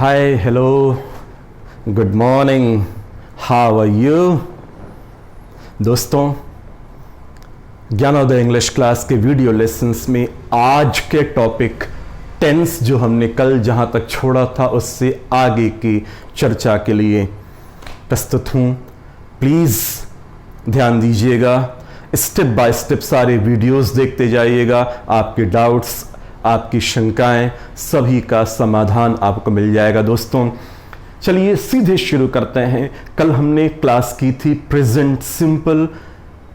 Hi, hello, good morning, how are you. दोस्तों, Gyanodaya English class के video lessons में आज के टॉपिक टेंस जो हमने कल जहां तक छोड़ा था उससे आगे की चर्चा के लिए प्रस्तुत हूं। प्लीज़ ध्यान दीजिएगा, स्टेप बाय स्टेप सारे वीडियोस देखते जाइएगा। आपके डाउट्स, आपकी शंकाएं, सभी का समाधान आपको मिल जाएगा। दोस्तों, चलिए सीधे शुरू करते हैं। कल हमने क्लास की थी प्रेजेंट सिंपल,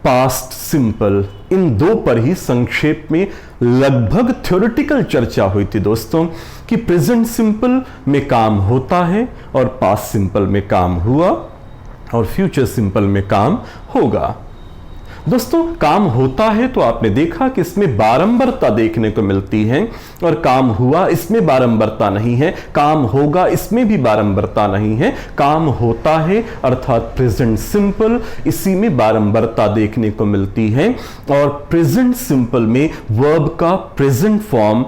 पास्ट सिंपल, इन दो पर ही संक्षेप में लगभग थ्योरेटिकल चर्चा हुई थी दोस्तों, कि प्रेजेंट सिंपल में काम होता है और पास्ट सिंपल में काम हुआ और फ्यूचर सिंपल में काम होगा। दोस्तों, काम होता है तो आपने देखा कि इसमें बारंबारता देखने को मिलती है, और काम हुआ इसमें बारंबारता नहीं है। काम होगा इसमें भी बारंबारता नहीं है। काम होता है अर्थात प्रेजेंट सिंपल, इसी में बारंबारता देखने को मिलती है। और प्रेजेंट सिंपल में वर्ब का present form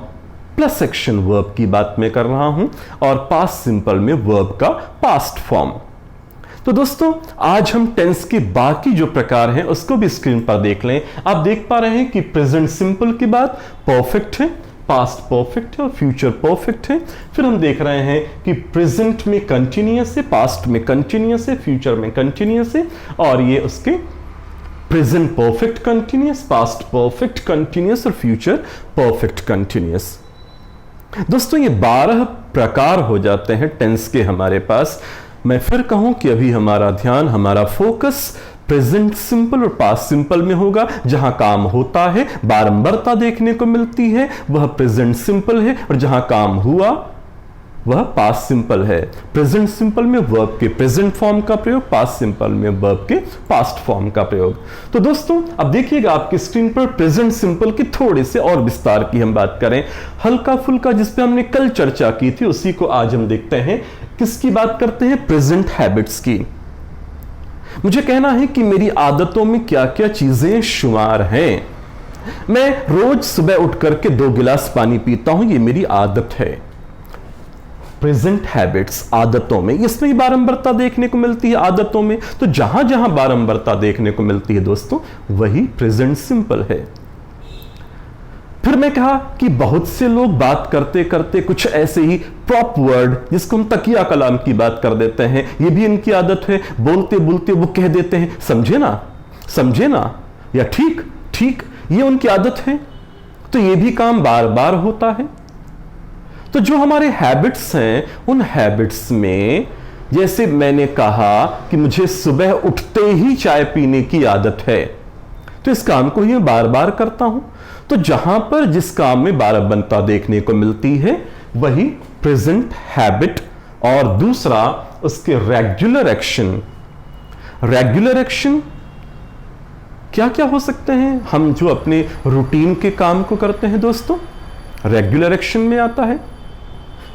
plus action verb की बात मैं कर रहा हूं, और पास्ट सिंपल में वर्ब का पास्ट फॉर्म। तो दोस्तों, आज हम टेंस के बाकी जो प्रकार हैं उसको भी स्क्रीन पर देख लें। आप देख पा रहे हैं कि प्रेजेंट सिंपल के बाद परफेक्ट है, पास्ट परफेक्ट है और फ्यूचर परफेक्ट है। फिर हम देख रहे हैं कि प्रेजेंट में कंटिन्यूअस है, पास्ट में कंटिन्यूअस है, फ्यूचर में कंटिन्यूअस है, और ये उसके present perfect continuous, past perfect continuous और फ्यूचर परफेक्ट कंटिन्यूअस। दोस्तों, ये 12 प्रकार हो जाते हैं टेंस के हमारे पास। मैं फिर कहूं कि अभी हमारा ध्यान, हमारा फोकस प्रेजेंट सिंपल और पास्ट सिंपल में होगा। जहां काम होता है, बारंबारता देखने को मिलती है, वह प्रेजेंट सिंपल है, और जहां काम हुआ वह पास्ट सिंपल है। प्रेजेंट सिंपल में वर्ब के प्रेजेंट फॉर्म का प्रयोग, पास्ट सिंपल में वर्ब के पास्ट फॉर्म का प्रयोग। तो दोस्तों, अब देखिएगा आपकी स्क्रीन पर प्रेजेंट सिंपल की थोड़े से और विस्तार की हम बात करें। हल्का फुल्का जिस पे हमने कल चर्चा की थी उसी को आज हम देखते हैं। किसकी बात करते हैं? प्रेजेंट हैबिट्स की। मुझे कहना है कि मेरी आदतों में क्या क्या चीजें शुमार हैं। मैं रोज सुबह उठ करके 2 गिलास पानी पीता हूं, ये मेरी आदत है। प्रेजेंट हैबिट्स, आदतों में, इसमें बारंबारता देखने को मिलती है आदतों में। तो जहां जहां बारंबारता देखने को मिलती है दोस्तों, वही प्रेजेंट सिंपल है। फिर मैं कहा कि बहुत से लोग बात करते करते कुछ ऐसे ही प्रॉप वर्ड, जिसको हम तकिया कलाम की बात कर देते हैं, ये भी इनकी आदत है। बोलते बोलते वो कह देते हैं समझे ना, समझे ना, या ठीक ठीक, ये उनकी आदत है। तो ये भी काम बार बार होता है। तो जो हमारे हैबिट्स हैं, उन हैबिट्स में जैसे मैंने कहा कि मुझे सुबह उठते ही चाय पीने की आदत है, तो इस काम को ही मैं बार बार करता हूं। तो जहां पर जिस काम में बारंबारता देखने को मिलती है वही प्रेजेंट हैबिट। और दूसरा उसके रेगुलर एक्शन। रेगुलर एक्शन क्या क्या हो सकते हैं? हम जो अपने रूटीन के काम को करते हैं दोस्तों, रेगुलर एक्शन में आता है।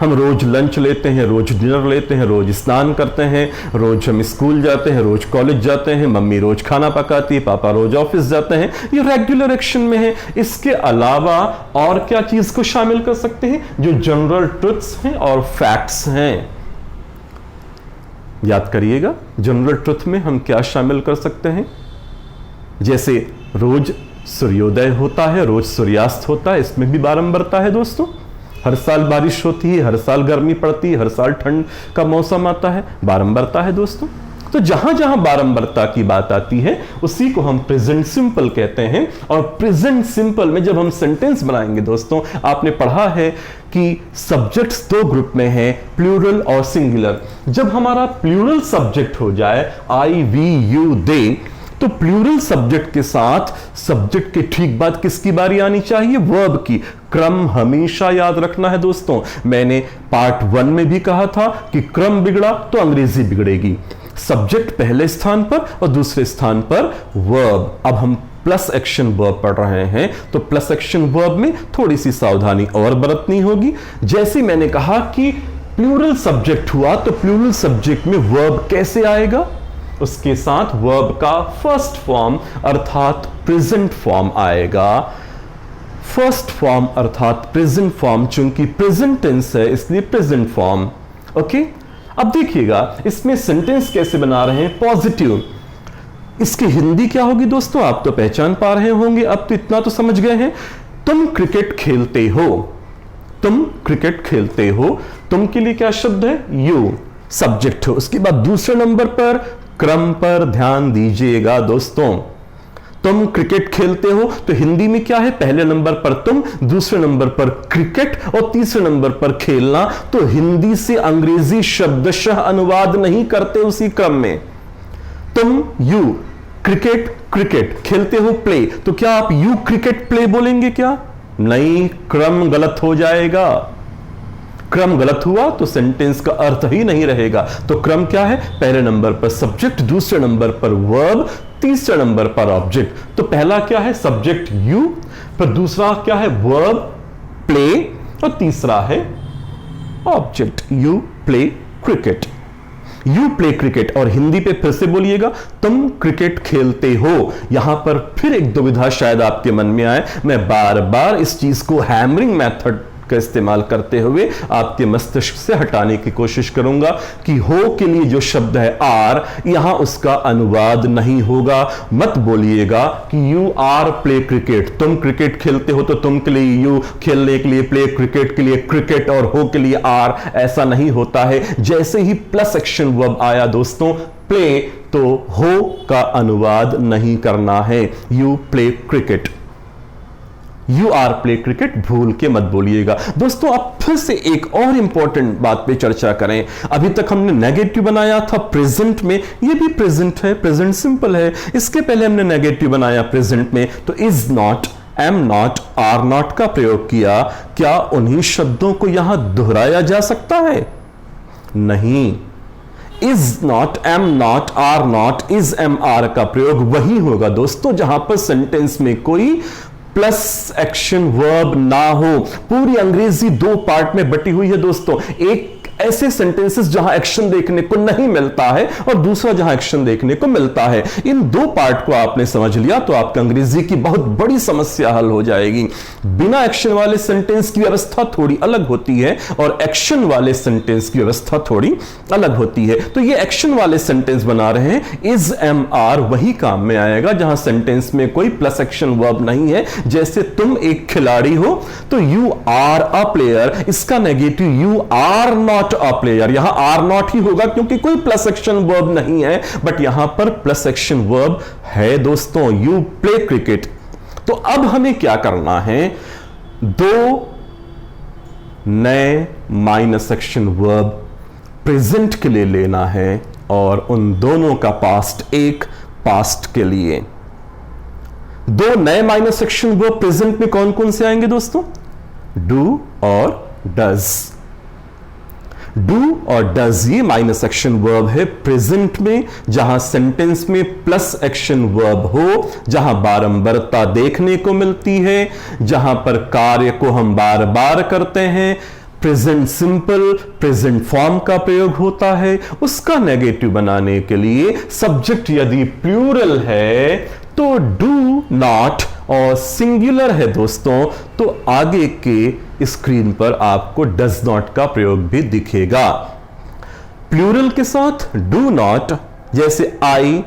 हम रोज लंच लेते हैं, रोज डिनर लेते हैं, रोज स्नान करते हैं, रोज हम स्कूल जाते हैं, रोज कॉलेज जाते हैं, मम्मी रोज खाना पकाती है, पापा रोज ऑफिस जाते हैं, ये रेगुलर एक्शन में है। इसके अलावा और क्या चीज को शामिल कर सकते हैं? जो जनरल ट्रुथ्स हैं और फैक्ट्स हैं। याद करिएगा, जनरल ट्रुथ में हम क्या शामिल कर सकते हैं? जैसे रोज सूर्योदय होता है, रोज सूर्यास्त होता है, इसमें भी बारंबारता है दोस्तों। हर साल बारिश होती है, हर साल गर्मी पड़ती है, हर साल ठंड का मौसम आता है, बारंबारता है दोस्तों। तो जहां जहां बारंबारता की बात आती है उसी को हम प्रेजेंट सिंपल कहते हैं। और प्रेजेंट सिंपल में जब हम सेंटेंस बनाएंगे दोस्तों, आपने पढ़ा है कि सब्जेक्ट्स 2 ग्रुप में हैं, प्लूरल और सिंगुलर। जब हमारा प्लूरल सब्जेक्ट हो जाए, आई, वी, यू, दे, तो प्लूरल सब्जेक्ट के साथ सब्जेक्ट के ठीक बाद किसकी बारी आनी चाहिए? वर्ब की। क्रम हमेशा याद रखना है दोस्तों। मैंने पार्ट 1 में भी कहा था कि क्रम बिगड़ा तो अंग्रेजी बिगड़ेगी। सब्जेक्ट पहले स्थान पर और दूसरे स्थान पर वर्ब। अब हम प्लस एक्शन वर्ब पढ़ रहे हैं, तो प्लस एक्शन वर्ब में थोड़ी सी सावधानी और बरतनी होगी। जैसे मैंने कहा कि प्लूरल सब्जेक्ट हुआ, तो प्लूरल सब्जेक्ट में वर्ब कैसे आएगा? उसके साथ वर्ब का फर्स्ट फॉर्म अर्थात प्रेजेंट फॉर्म आएगा। फर्स्ट फॉर्म अर्थात प्रेजेंट फॉर्म, चूंकि प्रेजेंट टेंस है इसलिए प्रेजेंट फॉर्म। ओके, अब देखिएगा इसमें सेंटेंस कैसे बना रहे हैं, पॉजिटिव। इसकी हिंदी क्या होगी दोस्तों, आप तो पहचान पा रहे होंगे, अब तो इतना तो समझ गए हैं। तुम क्रिकेट खेलते हो, तुम क्रिकेट खेलते हो, तुम के लिए क्या शब्द है, यू, सब्जेक्ट हो। उसके बाद दूसरे नंबर पर क्रम पर ध्यान दीजिएगा दोस्तों। तुम क्रिकेट खेलते हो तो हिंदी में क्या है, पहले नंबर पर तुम, दूसरे नंबर पर क्रिकेट और तीसरे नंबर पर खेलना। तो हिंदी से अंग्रेजी शब्दशः अनुवाद नहीं करते उसी क्रम में। तुम यू क्रिकेट, क्रिकेट खेलते हो प्ले, तो क्या आप यू क्रिकेट प्ले बोलेंगे क्या, नहीं, क्रम गलत हो जाएगा। क्रम गलत हुआ तो सेंटेंस का अर्थ ही नहीं रहेगा। तो क्रम क्या है, पहले नंबर पर सब्जेक्ट, दूसरे नंबर पर वर्ब, तीसरे नंबर पर ऑब्जेक्ट। तो पहला क्या है, सब्जेक्ट यू, फिर दूसरा क्या है, वर्ब प्ले, और तीसरा है object, you play cricket, you play cricket. और हिंदी पे फिर से बोलिएगा, तुम क्रिकेट खेलते हो। यहां पर फिर एक दुविधा शायद आपके मन में आए, मैं बार बार इस चीज को हैमरिंग मेथड का इस्तेमाल करते हुए आपके मस्तिष्क से हटाने की कोशिश करूंगा कि हो के लिए जो शब्द है आर, यहां उसका अनुवाद नहीं होगा। मत बोलिएगा कि यू आर प्ले क्रिकेट, तुम क्रिकेट खेलते हो तो तुम के लिए यू, खेलने के लिए प्ले, क्रिकेट के लिए क्रिकेट और हो के लिए आर, ऐसा नहीं होता है। जैसे ही प्लस एक्शन वर्ब आया दोस्तों प्ले, तो हो का अनुवाद नहीं करना है, you play cricket, you are play cricket भूल के मत बोलिएगा। दोस्तों अब फिर से एक और इंपॉर्टेंट बात पे चर्चा करें। अभी तक हमने नेगेटिव बनाया था प्रेजेंट में, ये भी प्रेजेंट है, प्रेजेंट सिंपल है। इसके पहले हमने नेगेटिव बनाया प्रेजेंट में, तो is not, am not, are not का प्रयोग किया। क्या उन्हीं शब्दों को यहां दोहराया जा सकता है, नहीं। Is not, am not, are not, is am are का प्रयोग वही होगा दोस्तों जहां पर सेंटेंस में कोई प्लस एक्शन वर्ब ना हो। पूरी अंग्रेजी दो पार्ट में बटी हुई है दोस्तों, एक ऐसे सेंटेंसेस जहां एक्शन देखने को नहीं मिलता है और दूसरा जहां एक्शन देखने को मिलता है। इन दो पार्ट को आपने समझ लिया तो आपका अंग्रेजी की बहुत बड़ी समस्या हल हो जाएगी। बिना एक्शन वाले सेंटेंस की व्यवस्था थोड़ी अलग होती है और एक्शन वाले सेंटेंस की व्यवस्था थोड़ी अलग होती है। तो ये एक्शन वाले सेंटेंस बना रहे हैं, इज एम आर वही काम में आएगा जहां सेंटेंस में कोई प्लस एक्शन वर्ब नहीं है। जैसे तुम एक खिलाड़ी हो तो यू आर अ प्लेयर, इसका negative you are not a player, यहां आर नॉट ही होगा क्योंकि कोई प्लस एक्शन वर्ब नहीं है। बट यहां पर प्लस एक्शन वर्ब है दोस्तों, यू प्ले क्रिकेट। तो अब हमें क्या करना है, दो नए माइनस एक्शन वर्ब प्रेजेंट के लिए लेना है और उन दोनों का पास्ट एक पास्ट के लिए। दो नए माइनस एक्शन वर्ब प्रेजेंट में कौन कौन से आएंगे दोस्तों, डू और डज। डू और डज ये माइनस एक्शन वर्ब है प्रेजेंट में, जहां सेंटेंस में प्लस एक्शन वर्ब हो, जहां बारंबारता देखने को मिलती है, जहां पर कार्य को हम बार बार करते हैं, प्रेजेंट सिंपल, प्रेजेंट फॉर्म का प्रयोग होता है। उसका नेगेटिव बनाने के लिए सब्जेक्ट यदि प्लूरल है तो डू नॉट, और सिंगुलर है दोस्तों तो आगे के स्क्रीन पर आपको डज नॉट का प्रयोग भी दिखेगा। प्लूरल के साथ डू नॉट, जैसे I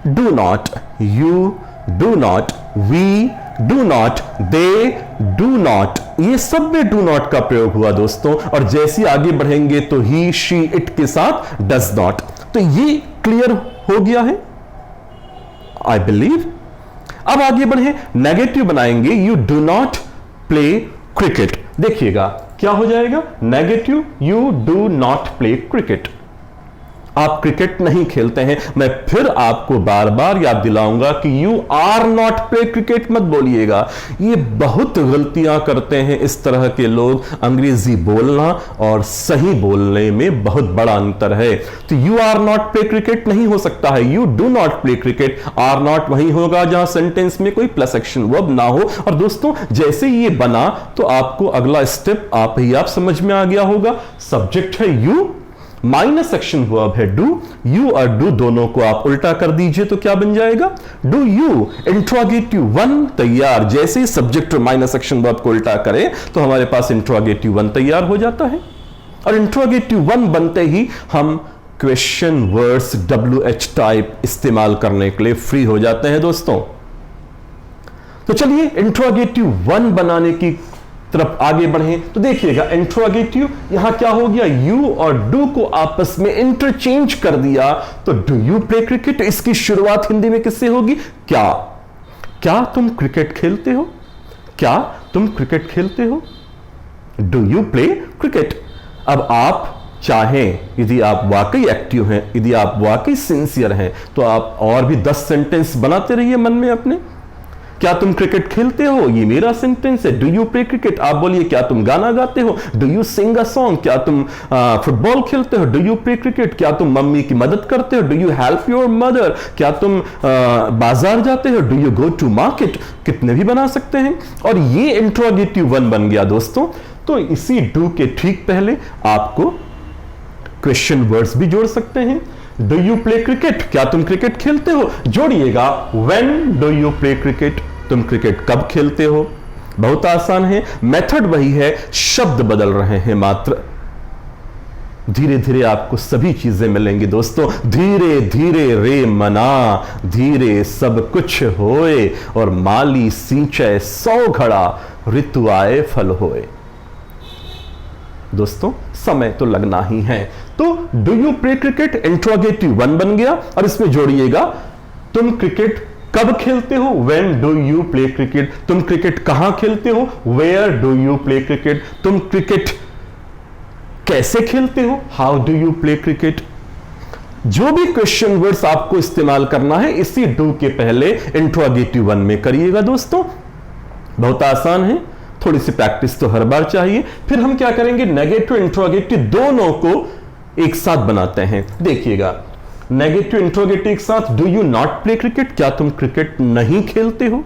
do not, you do not, we do not, they do not, ये सब में डू नॉट का प्रयोग हुआ दोस्तों। और जैसे आगे बढ़ेंगे तो ही, शी, इट के साथ डज नॉट। तो ये क्लियर हो गया है आई बिलीव। अब आगे बढ़े, नेगेटिव बनाएंगे, you do not play cricket. देखिएगा क्या हो जाएगा, negative you do not play cricket, आप क्रिकेट नहीं खेलते हैं। मैं फिर आपको बार बार याद दिलाऊंगा कि you are not play cricket मत बोलिएगा। ये बहुत गलतियां करते हैं इस तरह के लोग। अंग्रेजी बोलना और सही बोलने में बहुत बड़ा अंतर है। तो you are not play cricket नहीं हो सकता है, you do not play cricket. Are not वही होगा जहां सेंटेंस में कोई प्लस एक्शन वर्ब ना हो। और दोस्तों जैसे ये बना तो आपको अगला स्टेप आप समझ में आ गया होगा। सब्जेक्ट है यू, माइनस एक्शन वर्ब है डू, यू और डू दोनों को आप उल्टा कर दीजिए तो क्या बन जाएगा, डू यू, इंट्रोगेटिव वन तैयार। जैसे ही सब्जेक्ट और माइनस एक्शन वर्ब को उल्टा करें तो हमारे पास इंट्रोगेटिव वन तैयार हो जाता है। और इंट्रोगेटिव 1 बनते ही हम क्वेश्चन वर्ड्स WH टाइप इस्तेमाल करने के लिए फ्री हो जाते हैं दोस्तों। तो चलिए इंट्रोगेटिव 1 बनाने की तरफ आगे बढ़े। तो देखिएगा इंट्रोगेटिव यहां क्या हो गया, यू और डू को आपस में इंटरचेंज कर दिया। तो डू यू प्ले क्रिकेट, इसकी शुरुआत हिंदी में किससे होगी, क्या तुम क्रिकेट खेलते हो, क्या तुम क्रिकेट खेलते हो, डू यू प्ले क्रिकेट। अब आप चाहें, यदि आप वाकई एक्टिव हैं, यदि आप वाकई सिंसियर हैं, तो आप और भी 10 सेंटेंस बनाते रहिए मन में अपने। क्या तुम क्रिकेट खेलते हो, ये मेरा सेंटेंस है। डू यू प्ले क्रिकेट, आप बोलिए क्या तुम गाना गाते हो, do you sing a song, क्या तुम फुटबॉल खेलते हो, डू यू प्ले क्रिकेट, क्या तुम मम्मी की मदद करते हो, do you help your mother, क्या तुम बाजार जाते हो, do you go to market. कितने भी बना सकते हैं। और ये इंट्रोगेटिव 1 बन गया दोस्तों। तो इसी डू के ठीक पहले आपको क्वेश्चन वर्ड्स भी जोड़ सकते हैं। डू यू प्ले क्रिकेट, क्या तुम क्रिकेट खेलते हो, जोड़िएगा when do you play cricket, तुम क्रिकेट कब खेलते हो। बहुत आसान है, मेथड वही है, शब्द बदल रहे हैं मात्र। धीरे धीरे आपको सभी चीजें मिलेंगी दोस्तों। धीरे धीरे रे मना, धीरे सब कुछ होए, और माली सींचे 100 घड़ा, ऋतु आए फल होए। दोस्तों समय तो लगना ही है। तो do you play cricket interrogative 1 बन गया, और इसमें जोड़िएगा तुम क्रिकेट कब खेलते हो, when do you play cricket, तुम क्रिकेट कहां खेलते हो, where do you play cricket, तुम क्रिकेट कैसे खेलते हो, how do you play cricket. जो भी क्वेश्चन वर्ड्स आपको इस्तेमाल करना है इसी डू के पहले इंट्रोगेटिव 1 में करिएगा दोस्तों। बहुत आसान है, थोड़ी सी प्रैक्टिस तो हर बार चाहिए। फिर हम क्या करेंगे, नेगेटिव इंट्रोगेटिव दोनों को एक साथ बनाते हैं। देखिएगा नेगेटिव इंट्रोगेटिव एक साथ, do you not play cricket, क्या तुम क्रिकेट नहीं खेलते हो,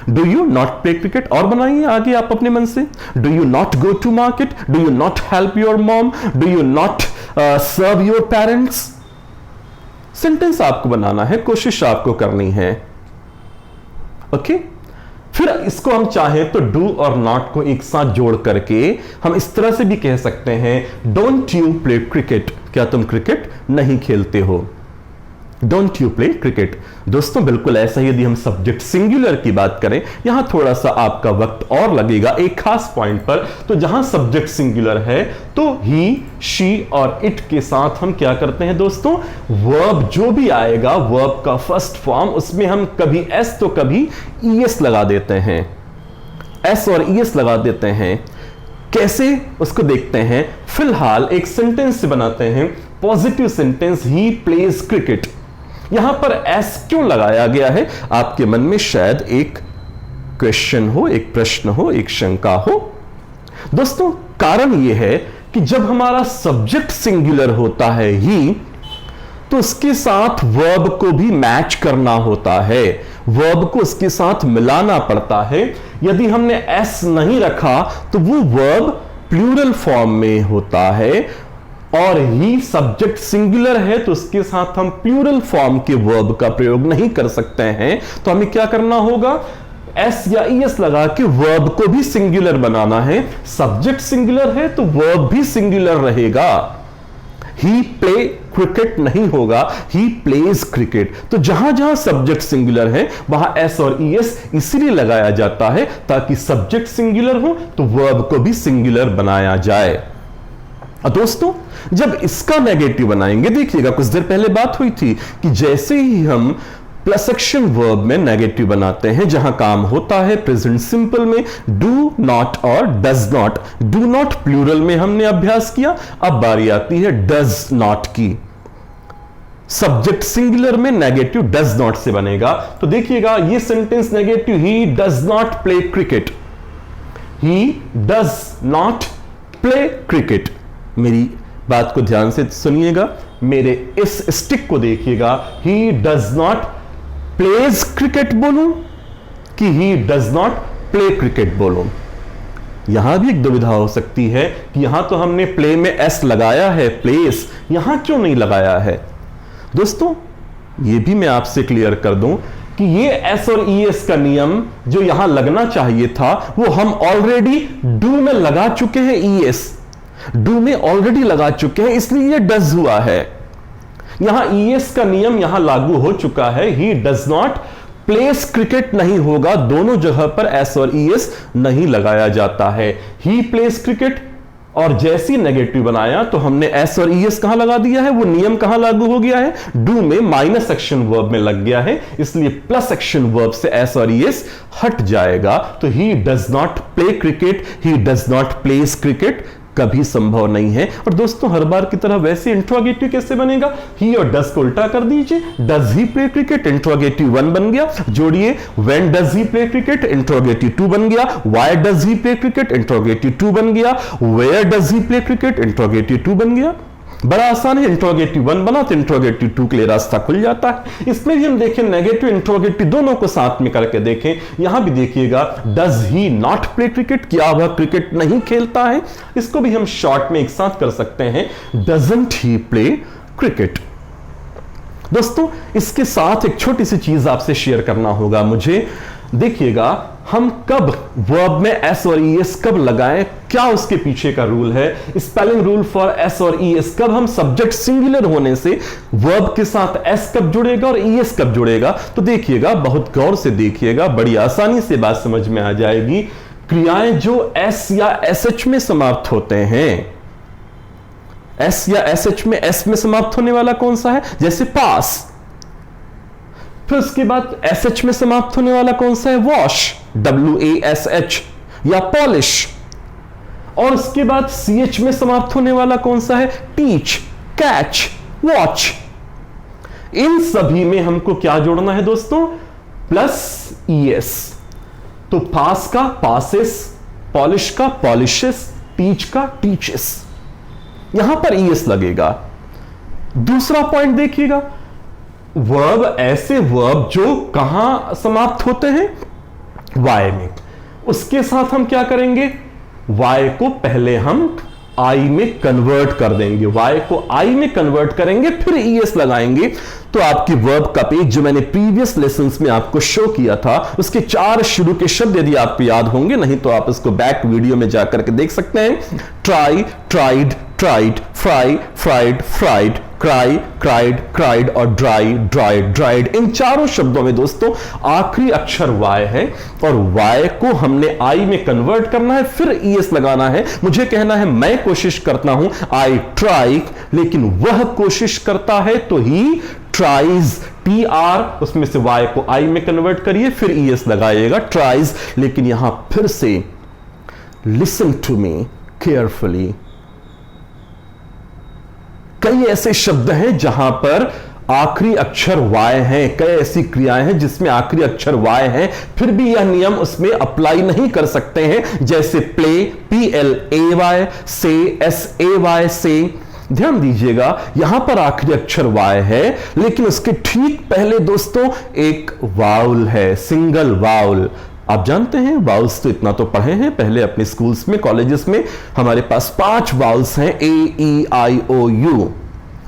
do you not play cricket. और बनाइए आगे आप अपने मन से, do you not go to market, do you not help your mom, do you not serve your parents. Sentence आपको बनाना है, कोशिश आपको करनी है। ओके फिर इसको हम चाहें तो डू और नॉट को एक साथ जोड़ करके हम इस तरह से भी कह सकते हैं, डोंट यू प्ले क्रिकेट, क्या तुम क्रिकेट नहीं खेलते हो, डोंट यू प्ले क्रिकेट। दोस्तों बिल्कुल ऐसा ही यदि हम सब्जेक्ट सिंगुलर की बात करें, यहां थोड़ा सा आपका वक्त और लगेगा एक खास पॉइंट पर। तो जहां सब्जेक्ट सिंगुलर है तो ही, शी और इट के साथ हम क्या करते हैं दोस्तों, वर्ब जो भी आएगा, वर्ब का फर्स्ट फॉर्म, उसमें हम कभी एस तो कभी ईएस लगा देते हैं, एस और ईएस लगा देते हैं। कैसे उसको देखते हैं। फिलहाल एक सेंटेंस बनाते हैं, positive sentence, he plays cricket. यहां पर एस क्यों लगाया गया है, आपके मन में शायद एक क्वेश्चन हो, एक प्रश्न हो, एक शंका हो। दोस्तों कारण यह है कि जब हमारा सब्जेक्ट सिंगुलर होता है ही, तो उसके साथ वर्ब को भी मैच करना होता है, वर्ब को उसके साथ मिलाना पड़ता है। यदि हमने एस नहीं रखा तो वो वर्ब प्लूरल फॉर्म में होता है, और ही सब्जेक्ट सिंगुलर है तो उसके साथ हम प्लूरल फॉर्म के वर्ब का प्रयोग नहीं कर सकते हैं। तो हमें क्या करना होगा, एस या ईएस लगा के वर्ब को भी सिंगुलर बनाना है। सब्जेक्ट सिंगुलर है तो वर्ब भी सिंगुलर रहेगा। ही प्ले क्रिकेट नहीं होगा, ही प्लेज क्रिकेट। तो जहां जहां सब्जेक्ट सिंगुलर है वहां एस और ईएस इसलिए लगाया जाता है ताकि सब्जेक्ट सिंगुलर हो तो वर्ब को भी सिंगुलर बनाया जाए। दोस्तों जब इसका नेगेटिव बनाएंगे, देखिएगा कुछ देर पहले बात हुई थी कि जैसे ही हम प्लस एक्शन वर्ब में नेगेटिव बनाते हैं, जहां काम होता है प्रेजेंट सिंपल में डू नॉट और does not. Do not plural में हमने अभ्यास किया, अब बारी आती है डज नॉट की। सब्जेक्ट सिंगुलर में नेगेटिव डज नॉट से बनेगा। तो देखिएगा ये sentence negative, he does not play cricket, he does not play cricket. मेरी बात को ध्यान से सुनिएगा, मेरे इस स्टिक को देखिएगा, ही डज नॉट प्लेज क्रिकेट बोलूं कि ही डज नॉट प्ले क्रिकेट बोलूं। यहां भी एक दुविधा हो सकती है कि यहां तो हमने प्ले में एस लगाया है, प्लेस, यहां क्यों नहीं लगाया है। दोस्तों यह भी मैं आपसे क्लियर कर दूं कि ये एस और ईएस का नियम जो यहां लगना चाहिए था वो हम ऑलरेडी डू में लगा चुके हैं ईएस। डू में ऑलरेडी लगा चुके हैं, इसलिए ये डज हुआ है। यहां ईएस का नियम यहां लागू हो चुका है। ही डज नॉट प्लेस क्रिकेट नहीं होगा, दोनों जगह पर एस और ईएस नहीं लगाया जाता है। ही प्लेस क्रिकेट, और जैसी नेगेटिव बनाया तो हमने एस और ईएस कहां लगा दिया है, वो नियम कहां लागू हो गया है, डू में माइनस एक्शन वर्ब में लग गया है, इसलिए प्लस एक्शन वर्ब से एस और ईएस हट जाएगा। तो ही does not play cricket, he does not place cricket कभी संभव नहीं है। और दोस्तों हर बार की तरह वैसे इंट्रोगेटिव कैसे बनेगा, ही और डज को उल्टा कर दीजिए, does he play cricket, interrogative 1 बन गया। जोड़िए, when does he play cricket, interrogative 2 बन गया। Why does he play cricket, interrogative 2 बन गया। Where does he play cricket, interrogative 2 बन गया। बड़ा आसान है, इंट्रोगेटिव 1 बना तो इंट्रोगेटिव 2 के लिए रास्ता खुल जाता है। इसमें भी हम देखें नेगेटिव इंट्रोगेटिव दोनों को साथ में करके देखें। यहां भी देखिएगा, does he not play cricket, क्या वह क्रिकेट नहीं खेलता है। इसको भी हम शॉर्ट में एक साथ कर सकते हैं, डजंट ही प्ले क्रिकेट। दोस्तों इसके साथ एक छोटी सी चीज आपसे शेयर करना होगा मुझे। देखिएगा, हम कब वर्ब में एस और ईएस कब लगाएं, क्या उसके पीछे का रूल है। स्पेलिंग रूल फॉर एस और ईएस, कब हम सब्जेक्ट सिंगुलर होने से वर्ब के साथ एस कब जुड़ेगा और ईएस कब जुड़ेगा। तो देखिएगा, बहुत गौर से देखिएगा, बड़ी आसानी से बात समझ में आ जाएगी। क्रियाएं जो एस या एसएच में समाप्त होते हैं, एस या एसएच में, एस में समाप्त होने वाला कौन सा है, जैसे पास। फिर उसके बाद एसएच में समाप्त होने वाला कौन सा है, वॉश, WASH, या पॉलिश। और उसके बाद CH में समाप्त होने वाला कौन सा है, टीच, कैच, वॉच। इन सभी में हमको क्या जोड़ना है दोस्तों, प्लस ES। तो पास का पासेस, पॉलिश का पॉलिशेस, टीच का टीचेस, यहां पर ES लगेगा। दूसरा पॉइंट देखिएगा, वर्ब, ऐसे वर्ब जो कहां समाप्त होते हैं, वाई में। उसके साथ हम क्या करेंगे, वाई को पहले हम आई में कन्वर्ट कर देंगे, वाई को आई में कन्वर्ट करेंगे, फिर ईएस लगाएंगे। तो आपकी वर्ब का पेज जो मैंने प्रीवियस लेसन्स में आपको शो किया था, उसके 4 शुरू के शब्द यदि आपको याद होंगे, नहीं तो आप इसको बैक वीडियो में जाकर के देख सकते हैं। Try, tried, tried, fry, fried, fried, cry, cried, cried और ड्राई, ड्राइड, ड्राइड। इन चारों शब्दों में दोस्तों आखिरी अक्षर वाई है और वाई को हमने आई में कन्वर्ट करना है, फिर ईएस लगाना है। मुझे कहना है मैं कोशिश करता हूं, आई ट्राई, लेकिन वह कोशिश करता है तो ही ट्राइज, TR, उसमें से वाई को आई में कन्वर्ट करिए, फिर ईएस लगाइएगा, ट्राइज। लेकिन यहां फिर से लिसन टू मी केयरफुली, कई ऐसे शब्द हैं जहां पर आखिरी अक्षर वाई है, कई ऐसी क्रियाएं हैं जिसमें आखिरी अक्षर वाई है, फिर भी यह नियम उसमें अप्लाई नहीं कर सकते हैं। जैसे प्ले, PLAY, से, SAY, से। ध्यान दीजिएगा, यहां पर आखिरी अक्षर वाई है, लेकिन उसके ठीक पहले दोस्तों एक वाउल है, सिंगल वाउल। आप जानते हैं वाउल्स तो इतना तो पढ़े हैं पहले अपने स्कूल्स में, कॉलेजेस में। हमारे पास 5 वाउल्स हैं, AEIOU।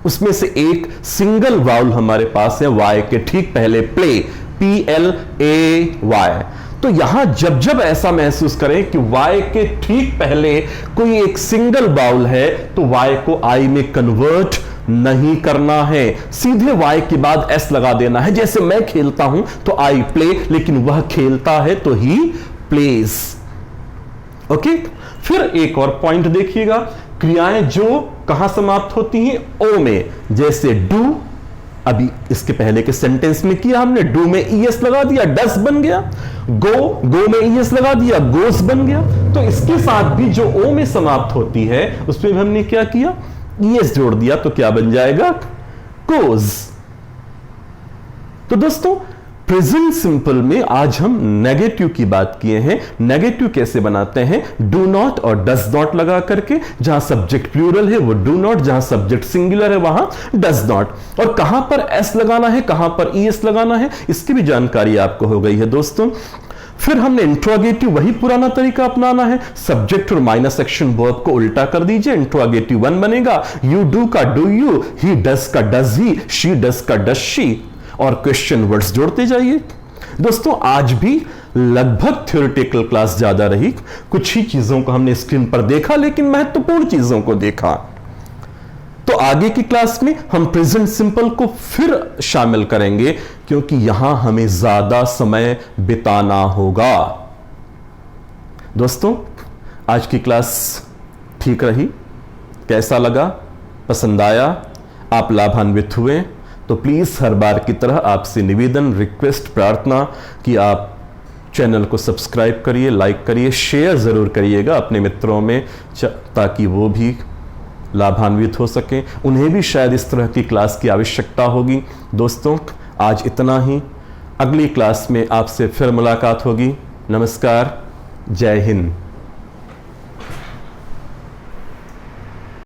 उसमें से एक सिंगल वाउल हमारे पास है वाई के ठीक पहले, प्ले, PLAY। तो यहां जब जब ऐसा महसूस करें कि वाई के ठीक पहले कोई एक सिंगल वाउल है, तो वाई को आई में कन्वर्ट नहीं करना है, सीधे वाई के बाद एस लगा देना है। जैसे मैं खेलता हूं तो आई प्ले, लेकिन वह खेलता है तो ही प्लेज। ओके, फिर एक और पॉइंट देखिएगा, क्रियाएं जो कहां समाप्त होती हैं, ओ में। जैसे डू, अभी इसके पहले के सेंटेंस में किया हमने, डू में ईएस लगा दिया, डस बन गया। गो में ईएस लगा दिया, गोस बन गया। तो इसके साथ भी जो ओ में समाप्त होती है, उसमें भी हमने क्या किया, ईएस जोड़ दिया, तो क्या बन जाएगा, गोज। तो दोस्तों प्रेजेंट सिंपल में आज हम नेगेटिव की बात किए हैं। नेगेटिव कैसे बनाते हैं, डू नॉट और डज नॉट लगा करके। जहां सब्जेक्ट प्लूरल है वो डू नॉट, जहां सब्जेक्ट सिंगुलर है वहां डज नॉट। और कहां पर एस लगाना है, कहां पर ईएस लगाना है, इसकी भी जानकारी आपको हो गई है दोस्तों। फिर हमने इंट्रोगेटिव वही पुराना तरीका अपनाना है, सब्जेक्ट और माइनस एक्शन वर्ब को उल्टा कर दीजिए, इंट्रोगेटिव 1 बनेगा। यू डू का डू यू, ही डज का डज ही, शी डज का डज शी, और क्वेश्चन वर्ड्स जोड़ते जाइए। दोस्तों आज भी लगभग थ्योरेटिकल क्लास ज्यादा रही, कुछ ही चीजों को हमने स्क्रीन पर देखा लेकिन महत्वपूर्ण चीजों को देखा। तो आगे की क्लास में हम प्रेजेंट सिंपल को फिर शामिल करेंगे क्योंकि यहां हमें ज्यादा समय बिताना होगा। दोस्तों, आज की क्लास ठीक रही? कैसा लगा? पसंद आया? आप लाभान्वित हुए? तो प्लीज हर बार की तरह आपसे निवेदन, रिक्वेस्ट, प्रार्थना कि आप चैनल को सब्सक्राइब करिए, लाइक करिए, शेयर जरूर करिएगा अपने मित्रों में ताकि वो भी लाभान्वित हो सकें, उन्हें भी शायद इस तरह की क्लास की आवश्यकता होगी। दोस्तों, आज इतना ही। अगली क्लास में आपसे फिर मुलाकात होगी। नमस्कार, जय हिंद।